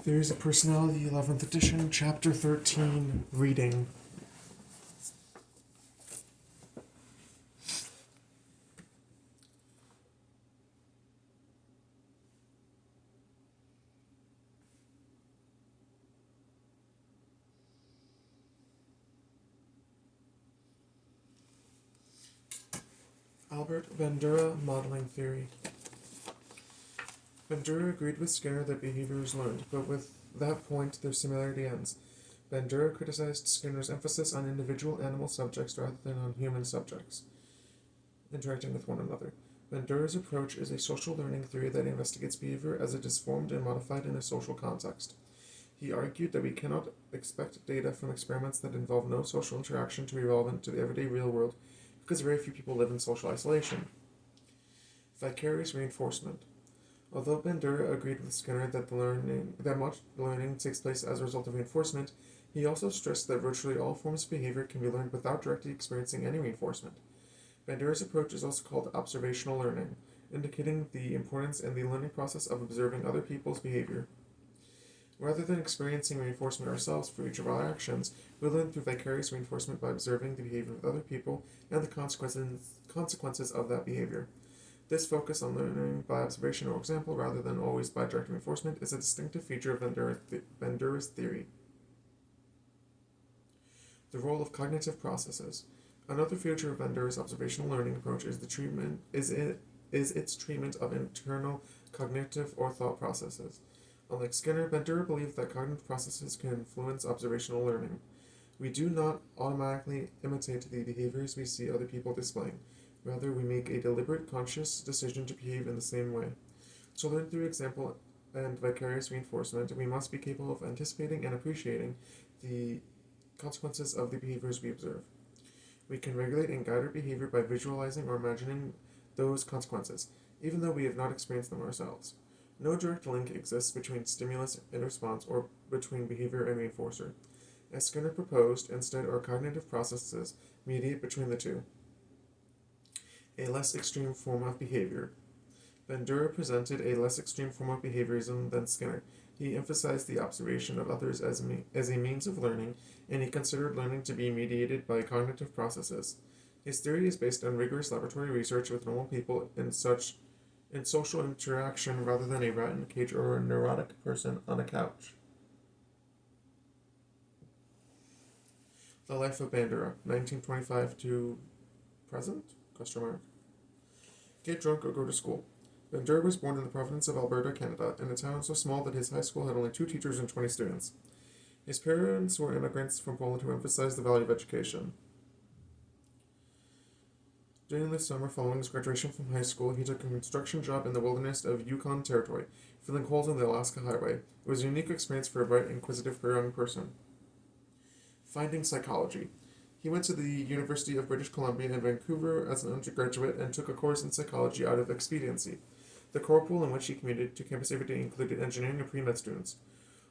Theories of Personality, 11th edition, chapter 13, reading. Albert Bandura Modeling Theory. Bandura agreed with Skinner that behavior is learned, but with that point their similarity ends. Bandura criticized Skinner's emphasis on individual animal subjects rather than on human subjects interacting with one another. Bandura's approach is a social learning theory that investigates behavior as it is formed and modified in a social context. He argued that we cannot expect data from experiments that involve no social interaction to be relevant to the everyday real world because very few people live in social isolation. Vicarious reinforcement. Although Bandura agreed with Skinner that much learning takes place as a result of reinforcement, he also stressed that virtually all forms of behavior can be learned without directly experiencing any reinforcement. Bandura's approach is also called observational learning, indicating the importance in the learning process of observing other people's behavior. Rather than experiencing reinforcement ourselves for each of our actions, we learn through vicarious reinforcement by observing the behavior of other people and the consequences of that behavior. This focus on learning by observation or example rather than always by direct reinforcement is a distinctive feature of Bandura's theory. The role of cognitive processes. Another feature of Bandura's observational learning approach is its treatment of internal cognitive or thought processes. Unlike Skinner, Bandura believed that cognitive processes can influence observational learning. We do not automatically imitate the behaviors we see other people displaying. Rather, we make a deliberate, conscious decision to behave in the same way. To learn through example and vicarious reinforcement, we must be capable of anticipating and appreciating the consequences of the behaviors we observe. We can regulate and guide our behavior by visualizing or imagining those consequences, even though we have not experienced them ourselves. No direct link exists between stimulus and response or between behavior and reinforcer. As Skinner proposed, instead our cognitive processes mediate between the two. A less extreme form of behavior. Bandura presented a less extreme form of behaviorism than Skinner. He emphasized the observation of others as a means of learning, and he considered learning to be mediated by cognitive processes. His theory is based on rigorous laboratory research with normal people in social interaction rather than a rat in a cage or a neurotic person on a couch. The Life of Bandura, 1925 to present? Get drunk or go to school. Bandura was born in the province of Alberta, Canada, in a town so small that his high school had only 2 teachers and 20 students. His parents were immigrants from Poland who emphasized the value of education. During the summer following his graduation from high school, he took a construction job in the wilderness of Yukon Territory, filling holes on the Alaska Highway. It was a unique experience for a bright, inquisitive young person. Finding psychology. He went to the University of British Columbia in Vancouver as an undergraduate and took a course in psychology out of expediency. The carpool in which he commuted to campus every day included engineering and pre-med students,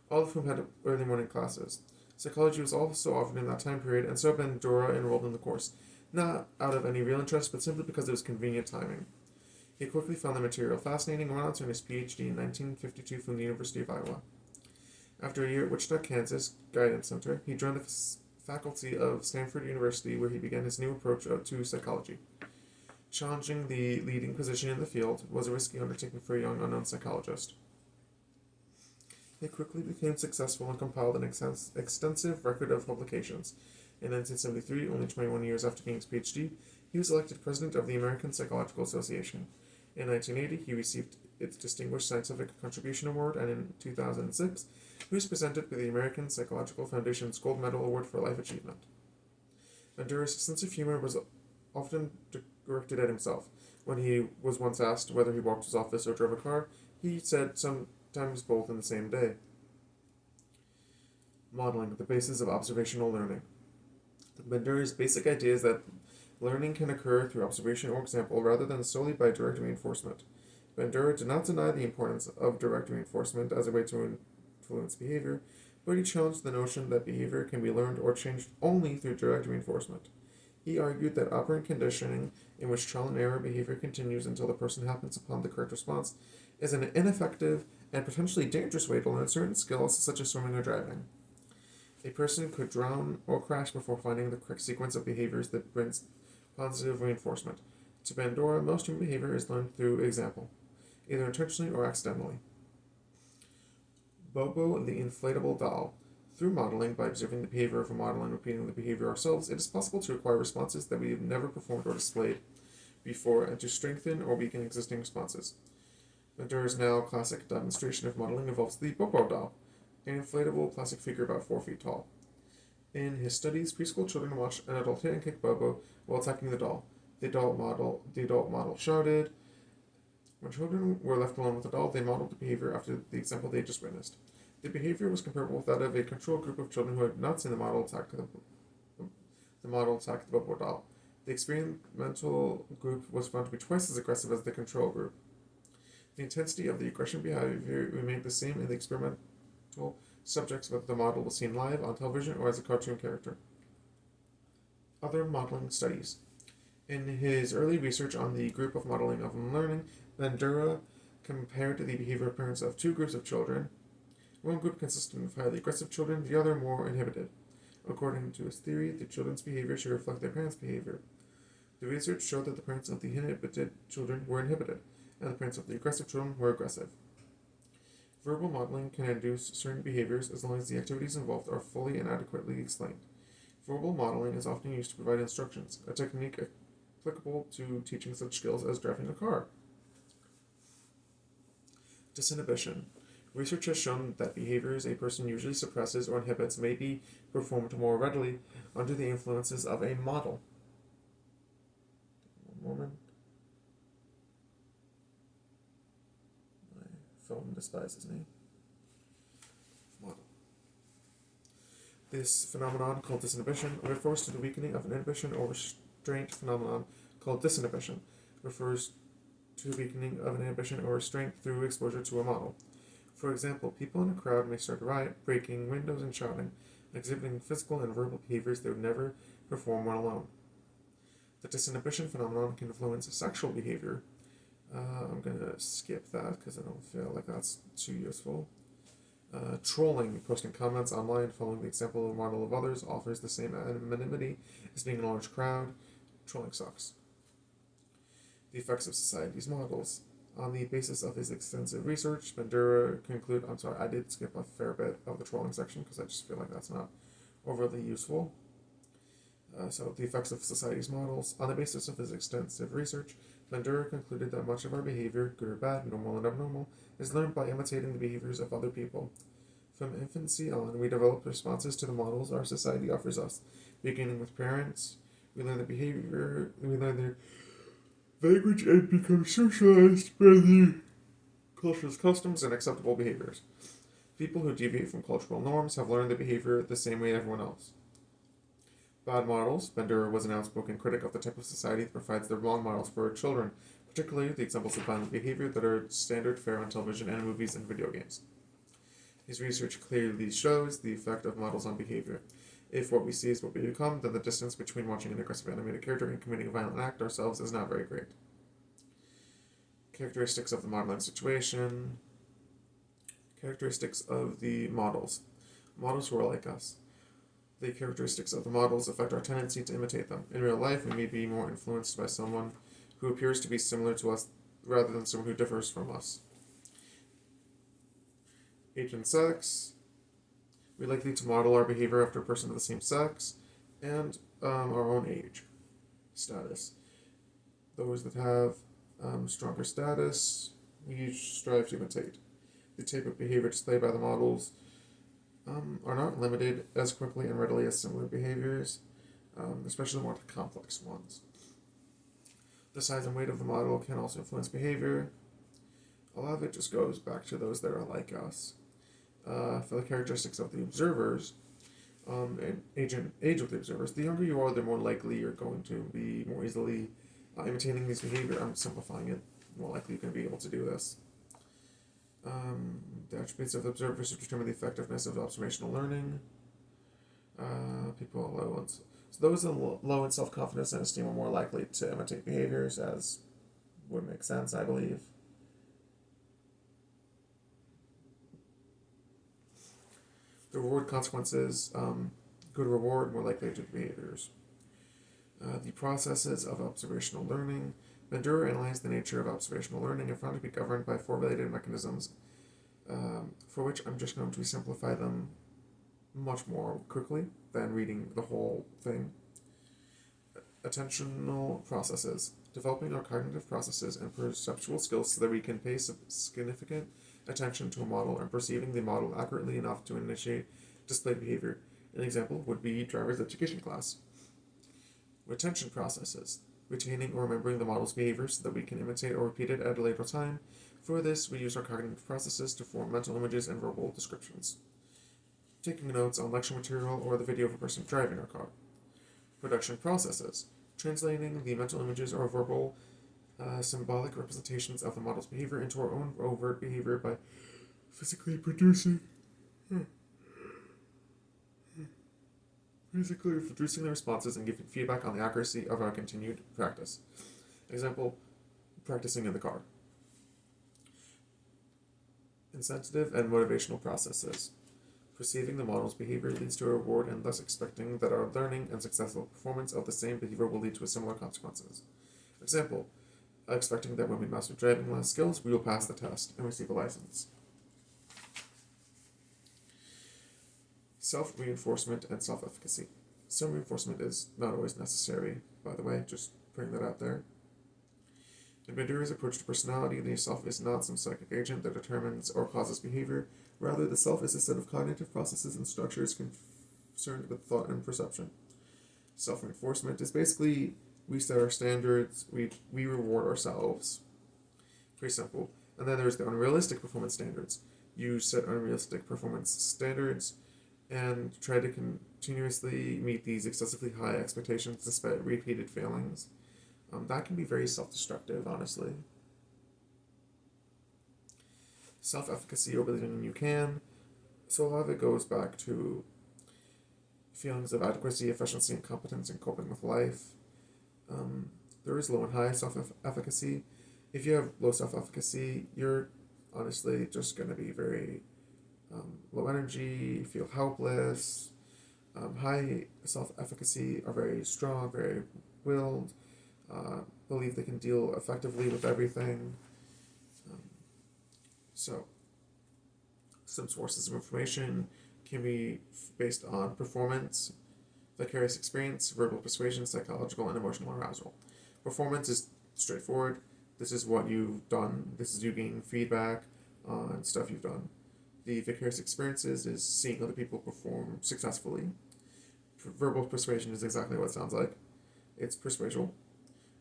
all of whom had early morning classes. Psychology was also offered in that time period, and so Bandura enrolled in the course, not out of any real interest, but simply because it was convenient timing. He quickly found the material fascinating and went on to earn his PhD in 1952 from the University of Iowa. After a year at Wichita, Kansas Guidance Center, he joined the faculty of Stanford University, where he began his new approach to psychology. Challenging the leading position in the field was a risky undertaking for a young unknown psychologist. He quickly became successful and compiled an extensive record of publications. In 1973, only 21 years after getting his PhD, he was elected president of the American Psychological Association. In 1980, he received its Distinguished Scientific Contribution Award, and in 2006, he was presented with the American Psychological Foundation's Gold Medal Award for Life Achievement. Bandura's sense of humor was often directed at himself. When he was once asked whether he walked to his office or drove a car, he said sometimes both in the same day. Modeling, the basis of observational learning. Bandura's basic idea is that learning can occur through observation or example rather than solely by direct reinforcement. Bandura did not deny the importance of direct reinforcement as a way to influence behavior, but he challenged the notion that behavior can be learned or changed only through direct reinforcement. He argued that operant conditioning, in which trial and error behavior continues until the person happens upon the correct response, is an ineffective and potentially dangerous way to learn certain skills such as swimming or driving. A person could drown or crash before finding the correct sequence of behaviors that brings positive reinforcement. To Bandura, most human behavior is learned through example, either intentionally or accidentally. Bobo the inflatable doll. Through modeling, by observing the behavior of a model and repeating the behavior ourselves, it is possible to acquire responses that we have never performed or displayed before and to strengthen or weaken existing responses. Bandura's now classic demonstration of modeling involves the Bobo doll, an inflatable plastic figure about 4 feet tall. In his studies, preschool children watched an adult hit and kick Bobo while attacking the doll. The adult model shouted. When children were left alone with the doll, they modeled the behavior after the example they just witnessed. The behavior was comparable with that of a control group of children who had not seen the model attack the Bobo doll. The experimental group was found to be twice as aggressive as the control group. The intensity of the aggression behavior remained the same in the experimental subjects, whether the model was seen live, on television, or as a cartoon character. Other modeling studies. In his early research on the group of modeling of learning, Bandura compared the behavior of parents of two groups of children. One group consisted of highly aggressive children, the other more inhibited. According to his theory, the children's behavior should reflect their parents' behavior. The research showed that the parents of the inhibited children were inhibited, and the parents of the aggressive children were aggressive. Verbal modeling can induce certain behaviors as long as the activities involved are fully and adequately explained. Verbal modeling is often used to provide instructions, a technique applicable to teaching such skills as driving a car. Disinhibition. Research has shown that behaviors a person usually suppresses or inhibits may be performed more readily under the influences of a model. One moment. My phone despises me. Model. This phenomenon, called disinhibition, refers to the weakening of an inhibition or restraint phenomenon called disinhibition, refers to weakening of an inhibition or restraint through exposure to a model. For example, people in a crowd may start a riot, breaking windows and shouting, exhibiting physical and verbal behaviors they would never perform when alone. The disinhibition phenomenon can influence sexual behavior. I'm going to skip that because I don't feel like that's too useful. Trolling, posting comments online following the example of a model of others, offers the same anonymity as being in a large crowd. Trolling sucks. The effects of society's models. On the basis of his extensive research, Bandura concluded, I did skip a fair bit of the trolling section because I just feel like that's not overly useful. So the effects of society's models. On the basis of his extensive research, Bandura concluded that much of our behavior, good or bad, normal and abnormal, is learned by imitating the behaviors of other people. From infancy on, we develop responses to the models our society offers us. Beginning with parents, we learn their language and become socialized by the culture's customs and acceptable behaviors. People who deviate from cultural norms have learned the behavior the same way everyone else. Bad models. Bandura was an outspoken critic of the type of society that provides the wrong models for children, particularly the examples of violent behavior that are standard fare on television and movies and video games. His research clearly shows the effect of models on behavior. If what we see is what we become, then the distance between watching an aggressive animated character and committing a violent act ourselves is not very great. Characteristics of the modeling situation. Characteristics of the models. Models who are like us. The characteristics of the models affect our tendency to imitate them. In real life, we may be more influenced by someone who appears to be similar to us rather than someone who differs from us. Age and sex. We're likely to model our behavior after a person of the same sex and our own age. Status. Those that have stronger status, we strive to imitate. The type of behavior displayed by the models are not limited as quickly and readily as similar behaviors, especially more complex ones. The size and weight of the model can also influence behavior. A lot of it just goes back to those that are like us. For the characteristics of the observers, and age of the observers, the younger you are, the more likely you're going to be more easily imitating these behavior. I'm simplifying it. More likely you're going to be able to do this. The attributes of the observers determine the effectiveness of observational learning. People low so those low in self-confidence and esteem are more likely to imitate behaviors, as would make sense, I believe. The reward consequences, good reward, more likely to behaviors. The processes of observational learning. Bandura analyzed the nature of observational learning and found it to be governed by four related mechanisms, for which I'm just going to simplify them much more quickly than reading the whole thing. Attentional processes. Developing our cognitive processes and perceptual skills so that we can pay significant attention to a model and perceiving the model accurately enough to initiate displayed behavior. An example would be driver's education class. Retention processes. Retaining or remembering the model's behavior so that we can imitate or repeat it at a later time. For this, we use our cognitive processes to form mental images and verbal descriptions. Taking notes on lecture material or the video of a person driving our car. Production processes. Translating the mental images or verbal symbolic representations of the model's behavior into our own overt behavior by physically producing the responses and giving feedback on the accuracy of our continued practice. Example, practicing in the car. Incentive and motivational processes. Perceiving the model's behavior leads to a reward and thus expecting that our learning and successful performance of the same behavior will lead to similar consequences. Example, expecting that when we master driving skills, we will pass the test and receive a license. Self-reinforcement and self-efficacy. Self-reinforcement is not always necessary, by the way, just putting that out there. In Bandura's approach to personality, the self is not some psychic agent that determines or causes behavior. Rather, the self is a set of cognitive processes and structures concerned with thought and perception. Self-reinforcement is basically we set our standards, we reward ourselves. Pretty simple. And then there's the unrealistic performance standards. You set unrealistic performance standards and try to continuously meet these excessively high expectations despite repeated failings. That can be very self-destructive, honestly. Self-efficacy or believing you can. So a lot of it goes back to feelings of adequacy, efficiency, and competence in coping with life. There is low and high self-efficacy. If you have low self-efficacy, you're honestly just going to be very low energy, feel helpless. High self-efficacy are very strong, very willed, believe they can deal effectively with everything. So, some sources of information can be based on performance, vicarious experience, verbal persuasion, psychological and emotional arousal. Performance is straightforward. This is what you've done. This is you getting feedback on stuff you've done. The vicarious experiences is seeing other people perform successfully. Verbal persuasion is exactly what it sounds like. It's persuasion.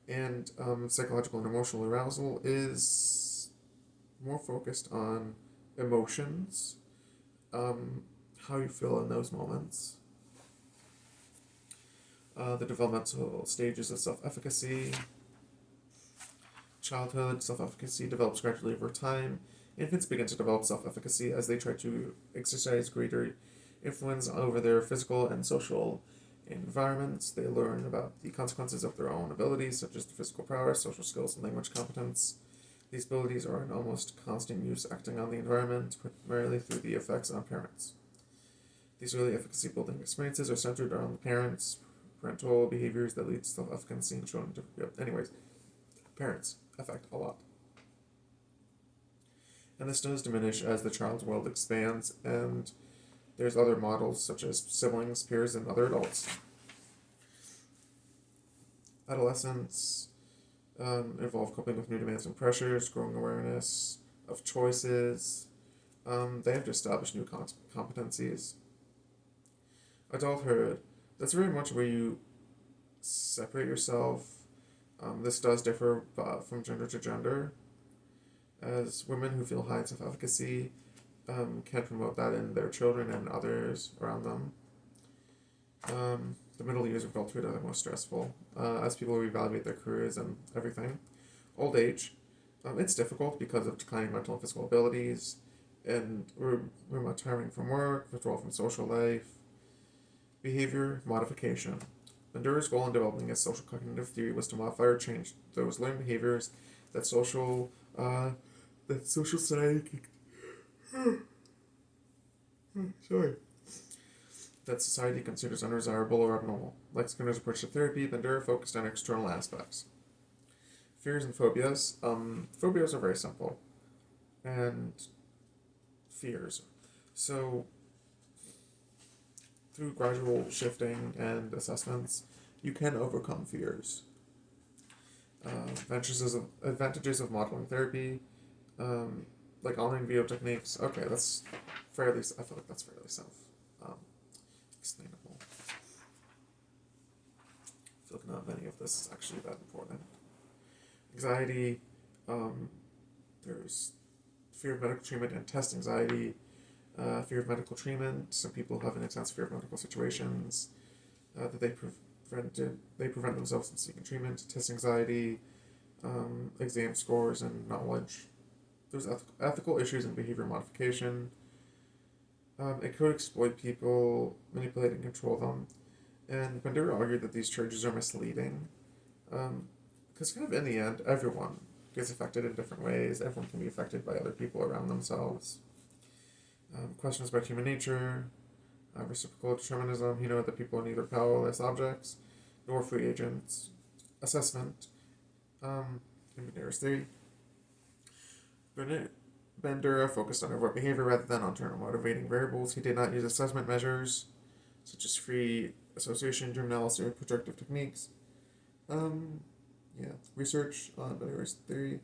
And psychological and emotional arousal is more focused on emotions, how you feel in those moments. The developmental stages of self-efficacy. Childhood self-efficacy develops gradually over time. Infants begin to develop self-efficacy as they try to exercise greater influence over their physical and social environments. They learn about the consequences of their own abilities, such as the physical prowess, social skills, and language competence. These abilities are in almost constant use, acting on the environment, primarily through the effects on parents. These early efficacy building experiences are centered around the parents, parental behaviors that lead to self-efficacy and children. Anyways, parents affect a lot. And this does diminish as the child's world expands, and there's other models such as siblings, peers, and other adults. Adolescents involve coping with new demands and pressures, growing awareness of choices. They have to establish new competencies. Adulthood, that's very much where you separate yourself. This does differ from gender to gender, as women who feel high self-efficacy can promote that in their children and others around them. The middle years of adulthood are the most stressful, as people reevaluate their careers and everything. Old age, it's difficult because of declining mental and physical abilities, and retiring from work, withdrawal from social life. Behavior modification. Bandura's goal in developing his social cognitive theory was to modify or change those learned behaviors that social society sorry. that society considers undesirable or abnormal. Like Skinner's approach to therapy, Bandura focused on external aspects. Fears and phobias. Phobias are very simple, and fears. So, through gradual shifting and assessments, you can overcome fears. Advantages of modeling therapy, like online video techniques. Okay, that's fairly. I feel like that's fairly self um, explainable. I feel like not many of this is actually that important. Anxiety. There's fear of medical treatment and test anxiety. Fear of medical treatment. Some people have an intense fear of medical situations that they prevent themselves from seeking treatment. Test anxiety, exam scores, and knowledge. There's ethical issues in behavior modification. It could exploit people, manipulate and control them. And Bandura argued that these charges are misleading. Because kind of in the end, everyone gets affected in different ways. Everyone can be affected by other people around themselves. Questions about human nature, reciprocal determinism. That people are neither powerless objects nor free agents. Assessment. In Bandura's theory. Bandura focused on overt behavior rather than on internal motivating variables. He did not use assessment measures such as free association, dream analysis, or projective techniques. Research on Bandura's theory.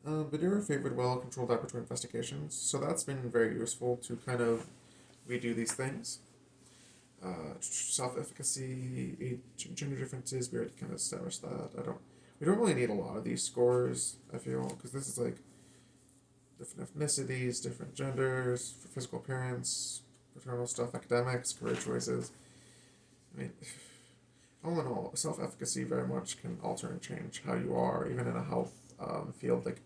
Bandura favored well-controlled laboratory investigations, so that's been very useful to kind of redo these things. Self-efficacy, age, gender differences, we already kind of established that. We don't really need a lot of these scores, I feel, because this is like different ethnicities, different genders, physical appearance, paternal stuff, academics, career choices. I mean, all in all, self-efficacy very much can alter and change how you are, even in a health field, like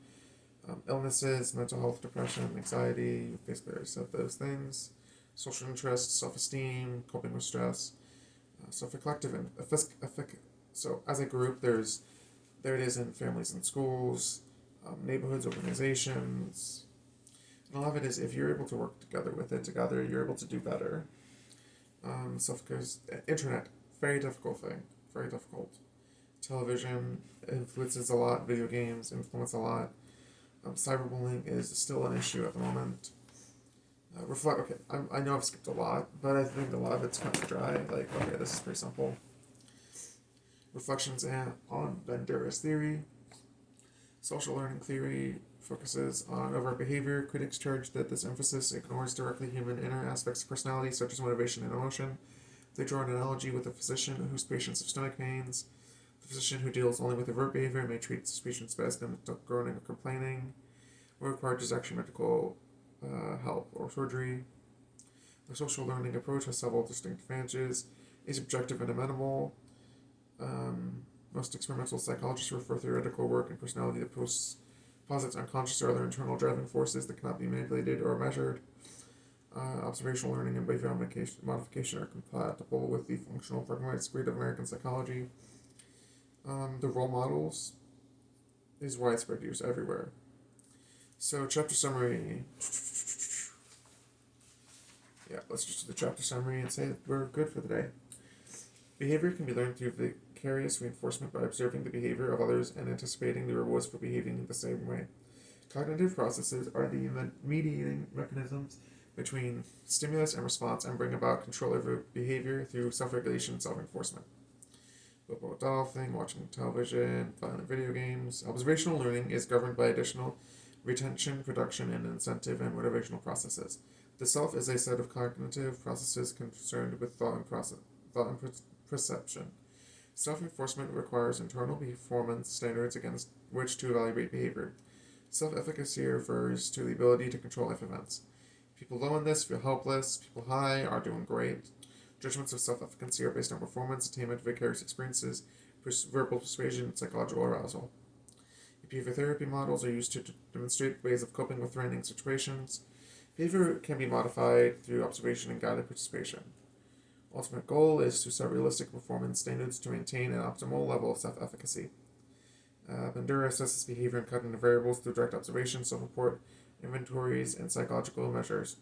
illnesses, mental health, depression, anxiety. Basically, I already said those things. Social interests, self-esteem, coping with stress, self-reflective and so as a group, there it is in families and schools, neighborhoods, organizations. And a lot of it is if you're able to work together, you're able to do better. Internet, very difficult thing, very difficult. Television influences a lot, video games influence a lot. Cyberbullying is still an issue at the moment. I know I've skipped a lot, but I think a lot of it's kind of dry. Like, okay, this is pretty simple. Reflections on Bandura's theory. Social learning theory focuses on overt behavior. Critics charge that this emphasis ignores directly human inner aspects of personality, such as motivation and emotion. They draw an analogy with a physician whose patients have stomach pains. The physician who deals only with overt behavior may treat his patients best and groaning or complaining, or require actually medical help or surgery. The social learning approach has several distinct advantages. Is objective and amenable. Most experimental psychologists refer theoretical work and personality that posits unconscious or other internal driving forces that cannot be manipulated or measured. Observational learning and behavior modification are compatible with the functional pragmatic spirit of American psychology. The role models is widespread use everywhere. So, chapter summary. Yeah, let's just do the chapter summary and say that we're good for the day. Behavior can be learned through vicarious reinforcement by observing the behavior of others and anticipating the rewards for behaving in the same way. Cognitive processes are the mediating mechanisms between stimulus and response and bring about control over behavior through self-regulation and self-enforcement. Doll thing, watching television, violent video games. Observational learning is governed by additional retention, production, and incentive and motivational processes. The self is a set of cognitive processes concerned with thought and perception. Self-enforcement requires internal performance standards against which to evaluate behavior. Self-efficacy refers to the ability to control life events. People low in this feel helpless. People high are doing great. Judgments of self-efficacy are based on performance, attainment, vicarious experiences, verbal persuasion, and psychological arousal. Behavior therapy models are used to demonstrate ways of coping with threatening situations. Behavior can be modified through observation and guided participation. Ultimate goal is to set realistic performance standards to maintain an optimal level of self-efficacy. Bandura assesses behavior and cognitive variables through direct observation, self-report, inventories, and psychological measures.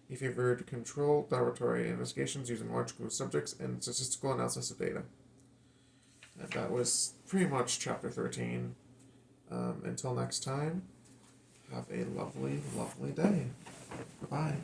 He favored controlled laboratory investigations using large group of subjects and statistical analysis of data. And that was pretty much chapter 13. Until next time, have a lovely, lovely day. Bye-bye.